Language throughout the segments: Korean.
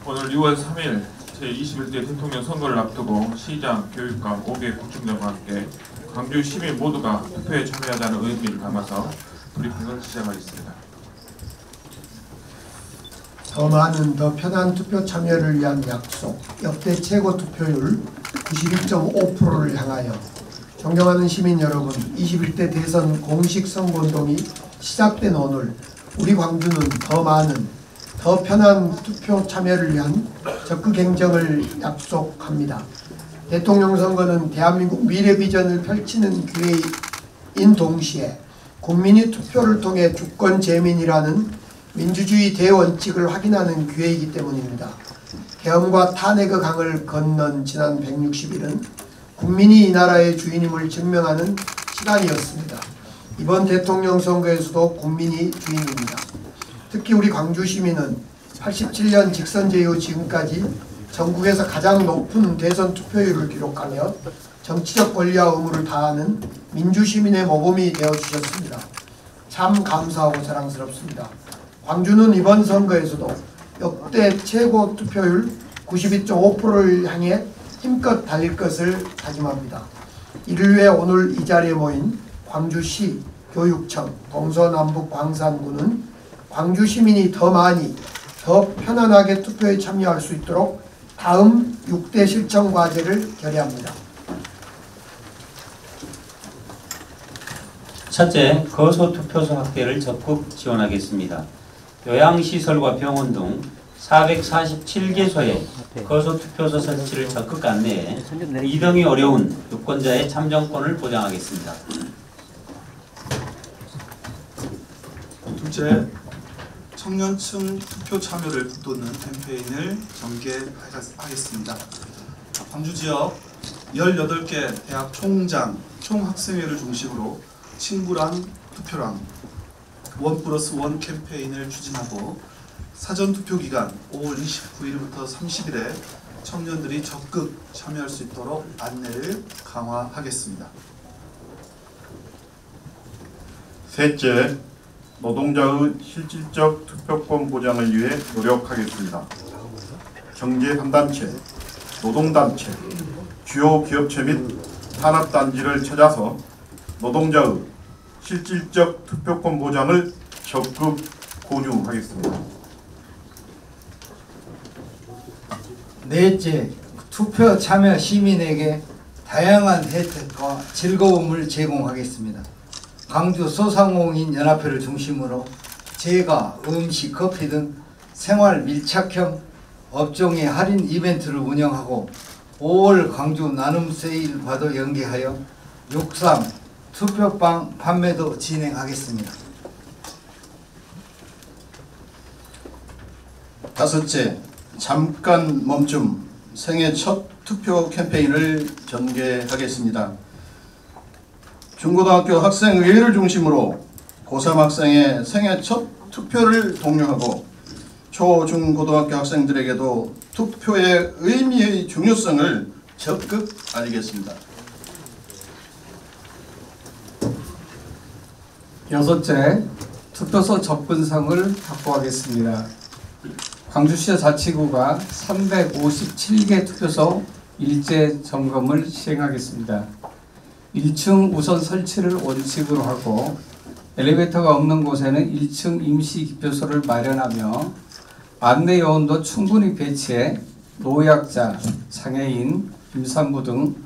오늘 6월 3일 제21대 대통령 선거를 앞두고 시장, 교육감, 5개 구청장과 함께 광주 시민 모두가 투표에 참여하자는 의미를 담아서 브리핑을 시작하겠습니다. 더 많은 더 편한 투표 참여를 위한 약속, 역대 최고 투표율 92.5%를 향하여 존경하는 시민 여러분, 21대 대선 공식 선거운동이 시작된 오늘 우리 광주는 더 많은 더 편한 투표 참여를 위한 적극 행정을 약속합니다. 대통령 선거는 대한민국 미래 비전을 펼치는 기회인 동시에 국민이 투표를 통해 주권 재민이라는 민주주의 대원칙을 확인하는 기회이기 때문입니다. 계엄과 탄핵의 강을 건넌 지난 160일은 국민이 이 나라의 주인임을 증명하는 시간이었습니다. 이번 대통령 선거에서도 국민이 주인입니다. 특히 우리 광주 시민은 87년 직선제 이후 지금까지 전국에서 가장 높은 대선 투표율을 기록하며 정치적 권리와 의무를 다하는 민주시민의 모범이 되어주셨습니다. 참 감사하고 자랑스럽습니다. 광주는 이번 선거에서도 역대 최고 투표율 92.5%를 향해 힘껏 달릴 것을 다짐합니다. 이를 위해 오늘 이 자리에 모인 광주시, 교육청, 동서남북 광산구는 광주 시민이 더 많이, 더 편안하게 투표에 참여할 수 있도록 다음 6대 실천 과제를 결의합니다. 첫째, 거소 투표소 확대를 적극 지원하겠습니다. 요양시설과 병원 등 447개소에 거소 투표소 설치를 적극 안내해 이동이 어려운 유권자의 참정권을 보장하겠습니다. 둘째, 청년층 투표 참여를 북돋는 캠페인을 전개하겠습니다. 광주 지역 18개 대학 총장, 총학생회를 중심으로 친구랑 투표랑 1+1 캠페인을 추진하고 사전투표 기간 5월 29일부터 30일에 청년들이 적극 참여할 수 있도록 안내를 강화하겠습니다. 셋째, 노동자의 실질적 투표권 보장을 위해 노력하겠습니다. 경제단체, 노동단체, 주요 기업체 및 산업단지를 찾아서 노동자의 실질적 투표권 보장을 적극 권유하겠습니다. 넷째, 투표 참여 시민에게 다양한 혜택과 즐거움을 제공하겠습니다. 광주 소상공인 연합회를 중심으로 제과, 음식, 커피 등 생활 밀착형 업종의 할인 이벤트를 운영하고 5월 광주 나눔 세일과도 연계하여 6.3 투표방 판매도 진행하겠습니다. 다섯째, 잠깐 멈춤 생애 첫 투표 캠페인을 전개하겠습니다. 중고등학교 학생회를 중심으로 고3 학생의 생애 첫 투표를 독려하고 초, 중, 고등학교 학생들에게도 투표의 의미의 중요성을 적극 알리겠습니다. 여섯째, 투표소 접근성을 확보하겠습니다. 광주시 자치구가 357개 투표소 일제 점검을 시행하겠습니다. 1층 우선 설치를 원칙으로 하고 엘리베이터가 없는 곳에는 1층 임시 기표소를 마련하며 안내 요원도 충분히 배치해 노약자, 장애인, 임산부 등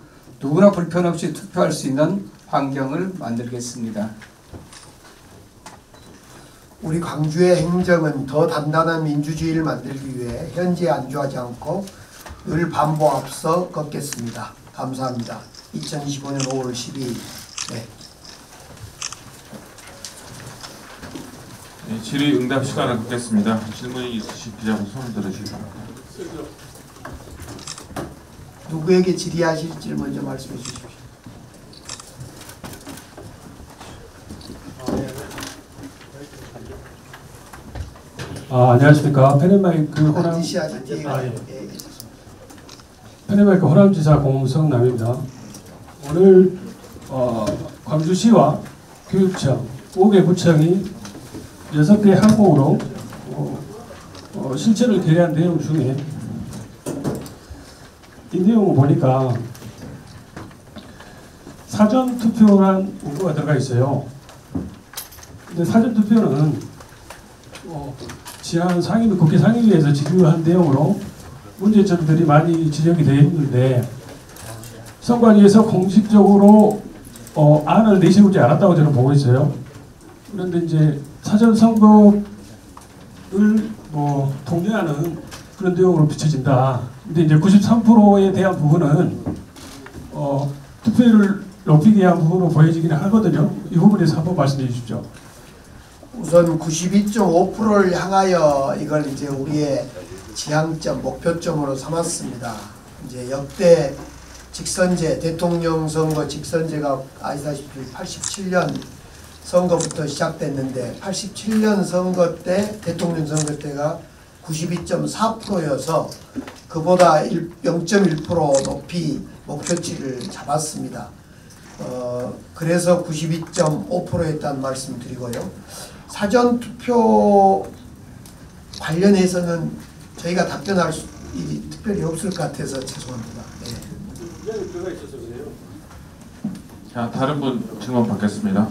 누구나 불편 없이 투표할 수 있는 환경을 만들겠습니다. 우리 광주의 행정은 더 단단한 민주주의를 만들기 위해 현재에 안주하지 않고 늘 반보 앞서 걷겠습니다. 감사합니다. 2025년 5월 12일. 질의응답 시간을 갖겠습니다. 질문이 있으신 기자분 손을 들으시기 바랍니다. 누구에게 질의하실지를 먼저 말씀해 주십시오. 안녕하십니까. 페네마이크 호남지사 공성남입니다. 오늘 광주시와 교육청, 5개 구청이 6개 항목으로 실체를 게재한 내용 중에 이 내용을 보니까 사전 투표란 문구가 들어가 있어요. 근데 사전 투표는 지난 상임 국회 상임위에서 지정한 내용으로 문제점들이 많이 지적이 되어 있는데 선관위에서 공식적으로 안을 내세우지 않았다고 저는 보고 있어요. 그런데 이제 사전 선거를 독려하는 그런 내용으로 비춰진다. 근데 이제 93%에 대한 부분은 투표율을 높이기 위한 부분으로 보여지기는 하거든요. 이 부분에서 한번 말씀해 주십시오. 우선 92.5%를 향하여 이걸 이제 우리의 지향점, 목표점으로 삼았습니다. 이제 역대 직선제, 대통령 선거 직선제가 아시다시피 87년 선거부터 시작됐는데 87년 선거 때, 대통령 선거 때가 92.4%여서 그보다 0.1% 높이 목표치를 잡았습니다. 그래서 92.5%였다는 말씀 드리고요. 사전투표 관련해서는 저희가 답변할 일이 특별히 없을 것 같아서 죄송합니다. 네. 자, 다른 분 질문 받겠습니다.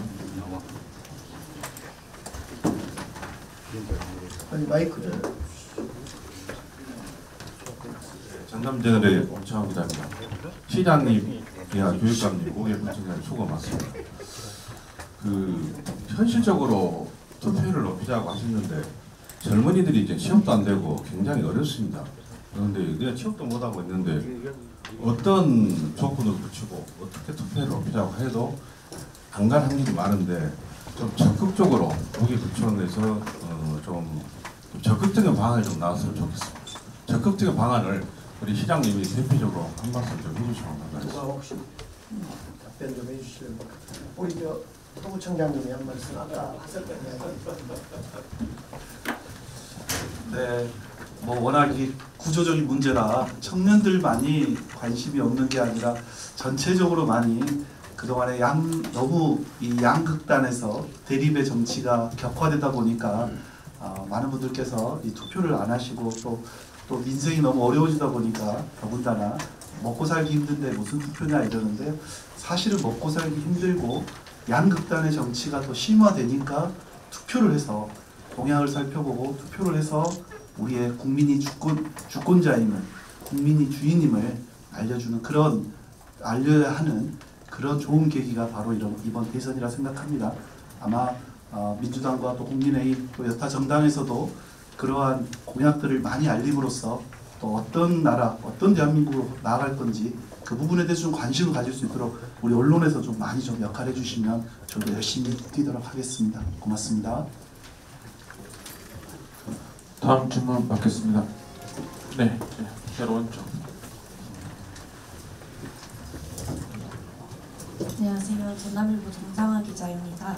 아니 마이크를. 전남제널의 엄창환 기자입니다. 시장님, 교육감님, 오개부총장님 수고 많습니다. 현실적으로 투표율을 높이자고 하셨는데 젊은이들이 이제 취업도 안 되고 굉장히 어렵습니다. 그런데 우리가 취업도 못 하고 있는데 어떤 조건을 붙이고 어떻게 투표율을 높이자고 해도 안 갈 확률이 많은데 좀 적극적으로 오개부총에서 좀 적극적인 방안을 좀 나왔으면 좋겠습니다. 적극적인 방안을 우리 시장님이 대표적으로 한 말씀 좀 해주시면 감사하겠습니다. 혹시 답변 좀 해주실래요? 우리 서구청장님이 한 말씀 아까 하셨던 이야기. 네, 워낙 이 구조적인 문제라 청년들만이 관심이 없는 게 아니라 전체적으로 많이 그동안에 너무 이 양극단에서 대립의 정치가 격화되다 보니까 많은 분들께서 이 투표를 안 하시고 또 민생이 너무 어려워지다 보니까 더군다나 먹고 살기 힘든데 무슨 투표냐 이러는데 사실은 먹고 살기 힘들고 양극단의 정치가 더 심화되니까 투표를 해서 동향을 살펴보고 투표를 해서 우리의 국민이 주권자임을, 국민이 주인임을 알려야 하는 그런 좋은 계기가 바로 이번 대선이라 생각합니다. 아마 민주당과 또 국민의힘 또 여타 정당에서도 그러한 공약들을 많이 알림으로써 또 어떤 나라, 어떤 대한민국으로 나아갈 건지 그 부분에 대해서 좀 관심을 가질 수 있도록 우리 언론에서 좀 많이 좀 역할해 주시면 저도 열심히 뛰도록 하겠습니다. 고맙습니다. 다음 질문 받겠습니다. 네, 새로운 쪽. 안녕하세요. 전남일보 정상화 기자입니다.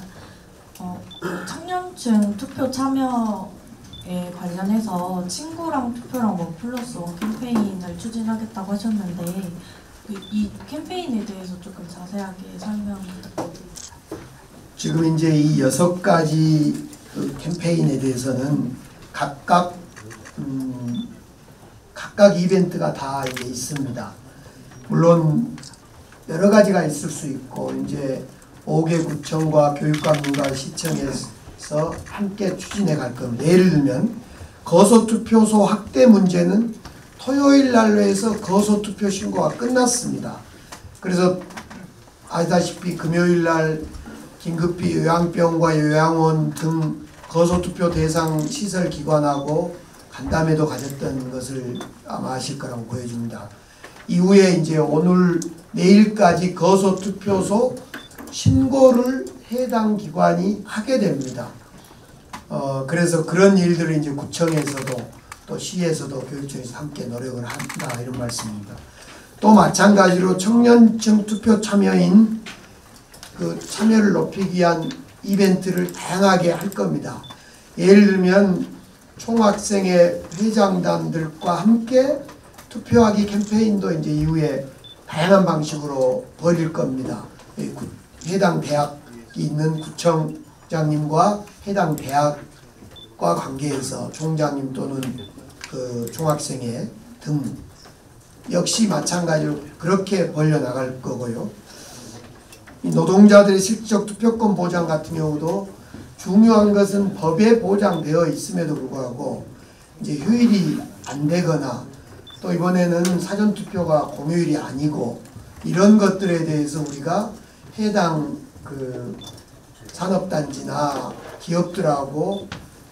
청년층 투표 참여에 관련해서 친구랑 투표랑 원 플러스 원 캠페인을 추진하겠다고 하셨는데 이 캠페인에 대해서 조금 자세하게 설명 부탁드립니다. 지금 이제 이 6가지 캠페인에 대해서는 각각 이벤트가 다 이제 있습니다. 물론 여러 가지가 있을 수 있고 이제 5개 구청과 교육감과 시청에서 함께 추진해 갈 겁니다. 예를 들면 거소투표소 확대 문제는 토요일 날로 해서 거소투표 신고가 끝났습니다. 그래서 아시다시피 금요일 날 긴급히 요양병과 요양원 등 거소투표 대상 시설 기관하고 간담회도 가졌던 것을 아마 아실 거라고 보여집니다. 이후에 이제 오늘 내일까지 거소투표소 신고를 해당 기관이 하게 됩니다. 그래서 그런 일들을 이제 구청에서도 또 시에서도 교육청에서 함께 노력을 한다 이런 말씀입니다. 또 마찬가지로 청년층 투표 참여인 그 참여를 높이기 위한 이벤트를 다양하게 할 겁니다. 예를 들면 총학생회 회장단들과 함께 투표하기 캠페인도 이제 이후에 다양한 방식으로 벌일 겁니다. 해당 대학이 있는 구청장님과 해당 대학 과 관계해서 총장님 또는 그 중학생회 등 역시 마찬가지로 그렇게 벌려나갈 거고요. 이 노동자들의 실질적 투표권 보장 같은 경우도 중요한 것은 법에 보장되어 있음에도 불구하고 이제 휴일이 안 되거나 또 이번에는 사전투표가 공휴일이 아니고 이런 것들에 대해서 우리가 해당 그 산업단지나 기업들하고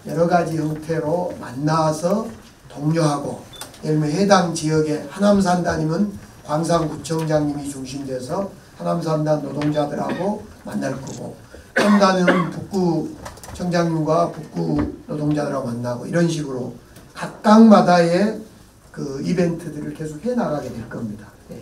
여러 가지 형태로 만나서 독려하고, 예를 들면 해당 지역에 하남산단이면 광산구청장님이 중심돼서 하남산단 노동자들하고 만날 거고, 한단은 북구청장님과 북구 노동자들하고 만나고, 이런 식으로 각각마다의 그 이벤트들을 계속 해 나가게 될 겁니다. 네.